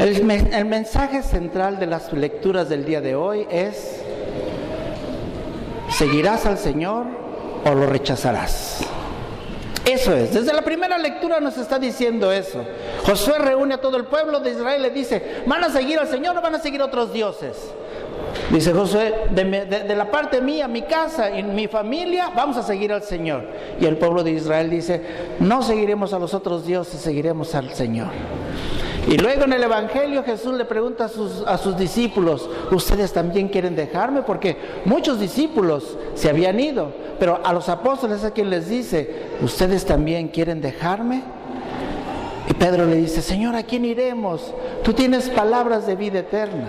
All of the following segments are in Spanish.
El mensaje central de las lecturas del día de hoy es: ¿seguirás al Señor o lo rechazarás? Eso es, desde la primera lectura nos está diciendo eso. Josué reúne a todo el pueblo de Israel y le dice: ¿van a seguir al Señor o van a seguir otros dioses? Dice Josué: de la parte mía, mi casa y mi familia, vamos a seguir al Señor. Y el pueblo de Israel dice: no seguiremos a los otros dioses, seguiremos al Señor. Y luego en el Evangelio Jesús le pregunta a sus discípulos: ¿ustedes también quieren dejarme? Porque muchos discípulos se habían ido, pero a los apóstoles a quien les dice: ¿ustedes también quieren dejarme? Y Pedro le dice: Señor, ¿a quién iremos? Tú tienes palabras de vida eterna.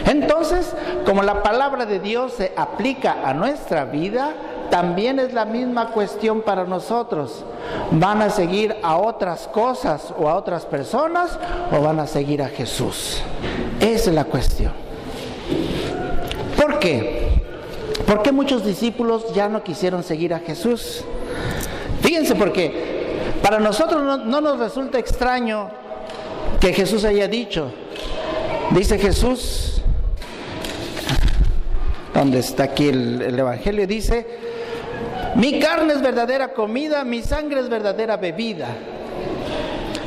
Entonces, como la palabra de Dios se aplica a nuestra vida, también es la misma cuestión para nosotros. ¿Van a seguir a otras cosas o a otras personas o van a seguir a Jesús? Esa es la cuestión. ¿Por qué? ¿Por qué muchos discípulos ya no quisieron seguir a Jesús? Fíjense, porque para nosotros no nos resulta extraño que Jesús haya dicho, dice Jesús, donde está aquí el Evangelio, dice: mi carne es verdadera comida, mi sangre es verdadera bebida.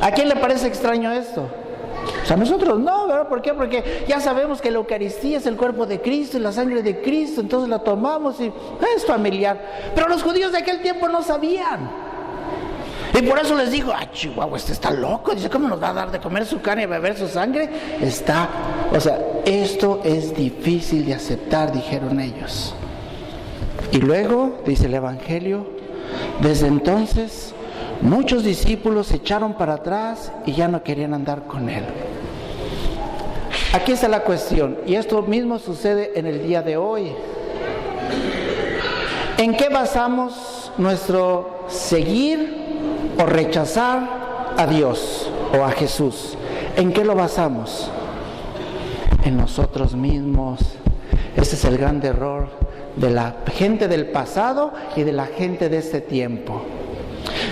¿A quién le parece extraño esto? A nosotros no, ¿verdad? ¿Por qué? Porque ya sabemos que la Eucaristía es el cuerpo de Cristo y la sangre de Cristo, entonces la tomamos y es familiar. Pero los judíos de aquel tiempo no sabían. Y por eso les digo: Chihuahua, este está loco. Dice: ¿cómo nos va a dar de comer su carne y beber su sangre? Esto es difícil de aceptar, dijeron ellos. Y luego, dice el Evangelio, desde entonces muchos discípulos se echaron para atrás y ya no querían andar con él. Aquí está la cuestión, y esto mismo sucede en el día de hoy. ¿En qué basamos nuestro seguir o rechazar a Dios o a Jesús? ¿En qué lo basamos? En nosotros mismos. Ese es el gran error de la gente del pasado y de la gente de este tiempo.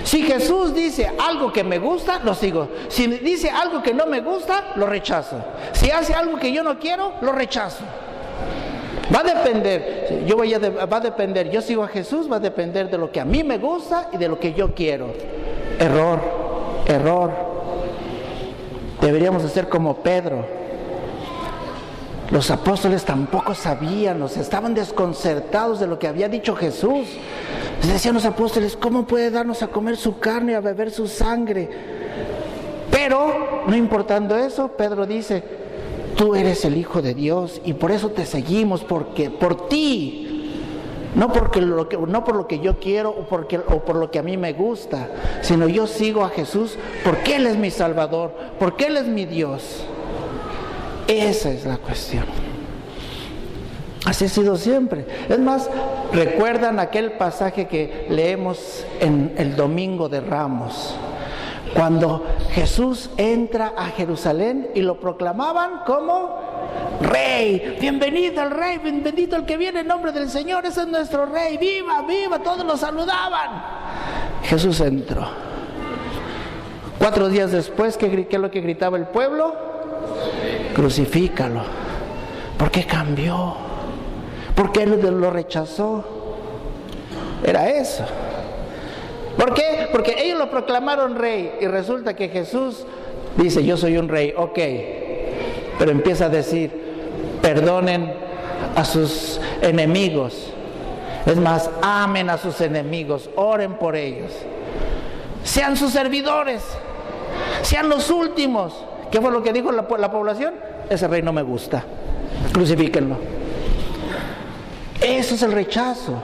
Si Jesús dice algo que me gusta, lo sigo. Si dice algo que no me gusta, lo rechazo. Si hace algo que yo no quiero, lo rechazo. Va a depender, yo sigo a Jesús, va a depender de lo que a mí me gusta y de lo que yo quiero. Error. Deberíamos de ser como Pedro. Los apóstoles tampoco sabían, estaban desconcertados de lo que había dicho Jesús. Les decían los apóstoles: ¿cómo puede darnos a comer su carne y a beber su sangre? Pero, no importando eso, Pedro dice: tú eres el Hijo de Dios y por eso te seguimos, porque por ti, no por lo que yo quiero o por lo que a mí me gusta, sino yo sigo a Jesús porque Él es mi Salvador, porque Él es mi Dios. Esa es la cuestión. Así ha sido siempre. Es más, ¿recuerdan aquel pasaje que leemos en el Domingo de Ramos? Cuando Jesús entra a Jerusalén y lo proclamaban como Rey. Bienvenido al Rey, bendito el que viene en nombre del Señor, ese es nuestro Rey. ¡Viva, viva! Todos lo saludaban. Jesús entró. 4 días después, ¿qué es lo que gritaba el pueblo? Crucifícalo. ¿Por qué cambió? ¿Por qué lo rechazó? Era eso. ¿Por qué? Porque ellos lo proclamaron rey y resulta que Jesús dice: yo soy un rey, ok, pero empieza a decir: perdonen a sus enemigos. Es más, amen a sus enemigos, oren por ellos, sean sus servidores, sean los últimos. ¿Qué fue lo que dijo la población? Ese rey no me gusta, crucifíquenlo. Eso es el rechazo.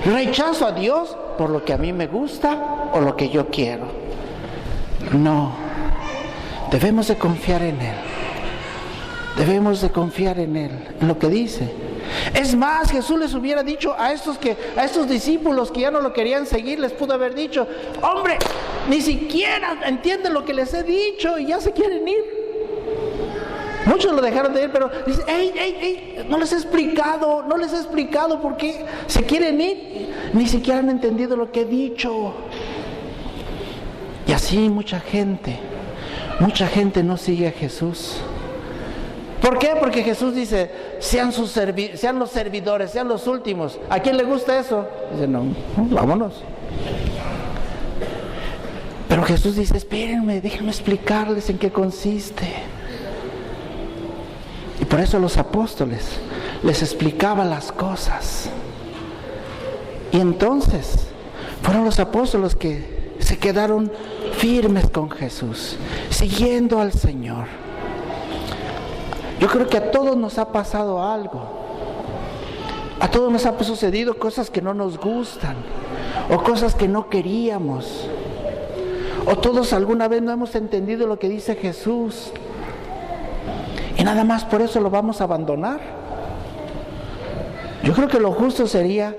Rechazo a Dios por lo que a mí me gusta o lo que yo quiero. No, debemos de confiar en Él. Debemos de confiar en Él, en lo que dice. Es más, Jesús les hubiera dicho a estos discípulos que ya no lo querían seguir, les pudo haber dicho: hombre, ni siquiera entienden lo que les he dicho y ya se quieren ir. Muchos lo dejaron de ir, pero dicen: no les he explicado por qué se quieren ir. Ni siquiera han entendido lo que he dicho. Y así mucha gente mucha gente no sigue a Jesús. ¿Por qué? Porque Jesús dice, sean los servidores, sean los últimos. ¿A quién le gusta eso? Dice, no, vámonos. Pero Jesús dice, espérenme, déjenme explicarles en qué consiste. Y por eso los apóstoles les explicaba las cosas. Y entonces fueron los apóstoles los que se quedaron firmes con Jesús, siguiendo al Señor. Yo creo que a todos nos ha pasado algo. A todos nos ha sucedido cosas que no nos gustan, o cosas que no queríamos, o todos alguna vez no hemos entendido lo que dice Jesús, y nada más por eso lo vamos a abandonar. Yo creo que lo justo sería,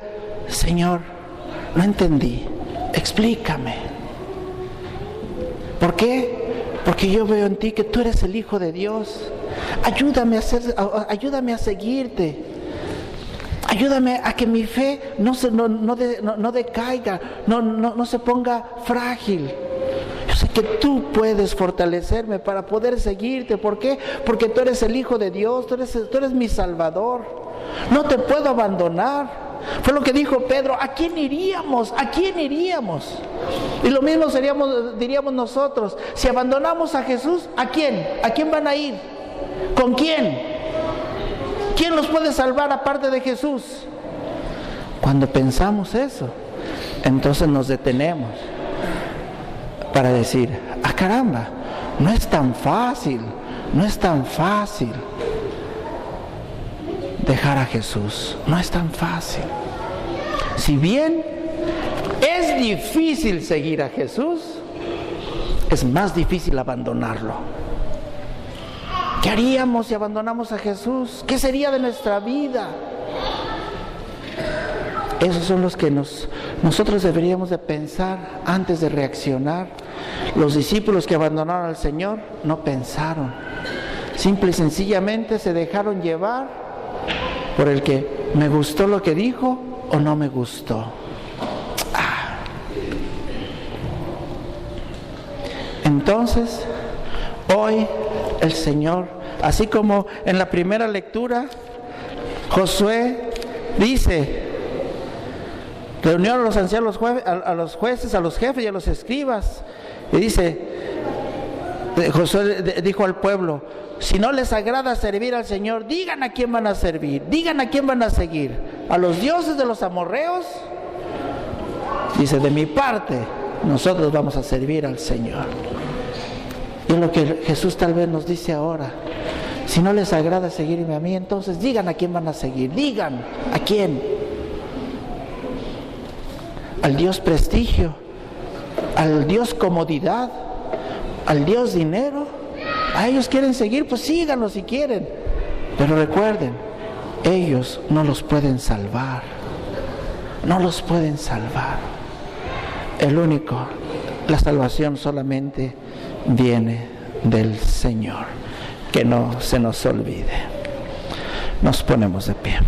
Señor, no entendí, explícame. ¿Por qué? Porque yo veo en ti que tú eres el Hijo de Dios. Ayúdame a seguirte. Ayúdame a que mi fe no decaiga, no se ponga frágil. Yo sé que tú puedes fortalecerme para poder seguirte. ¿Por qué? Porque tú eres el Hijo de Dios, tú eres mi Salvador. No te puedo abandonar. Fue lo que dijo Pedro, ¿a quién iríamos? ¿A quién iríamos? Y lo mismo diríamos nosotros, si abandonamos a Jesús, ¿a quién? ¿A quién van a ir? ¿Con quién? ¿Quién los puede salvar aparte de Jesús? Cuando pensamos eso, entonces nos detenemos para decir, caramba, no es tan fácil dejar a Jesús, no es tan fácil. Si bien es difícil seguir a Jesús, es más difícil abandonarlo. ¿Qué haríamos si abandonamos a Jesús? ¿Qué sería de nuestra vida? Esos son los que nosotros deberíamos de pensar antes de reaccionar. Los discípulos que abandonaron al Señor no pensaron. Simple y sencillamente se dejaron llevar por el que me gustó lo que dijo o no me gustó. Entonces, hoy el Señor, así como en la primera lectura, Josué dice, reunió a los ancianos, a los jueces, a los jefes y a los escribas, y dice, Josué dijo al pueblo, si no les agrada servir al Señor, digan a quién van a servir, digan a quién van a seguir, a los dioses de los amorreos. Dice, de mi parte, nosotros vamos a servir al Señor. Y es lo que Jesús tal vez nos dice ahora. Si no les agrada seguirme a mí, entonces digan a quién van a seguir, digan a quién. Al Dios prestigio, al Dios comodidad, al Dios dinero. A ellos quieren seguir, pues síganlo si quieren. Pero recuerden, ellos no los pueden salvar. No los pueden salvar. La salvación solamente viene del Señor. Que no se nos olvide. Nos ponemos de pie.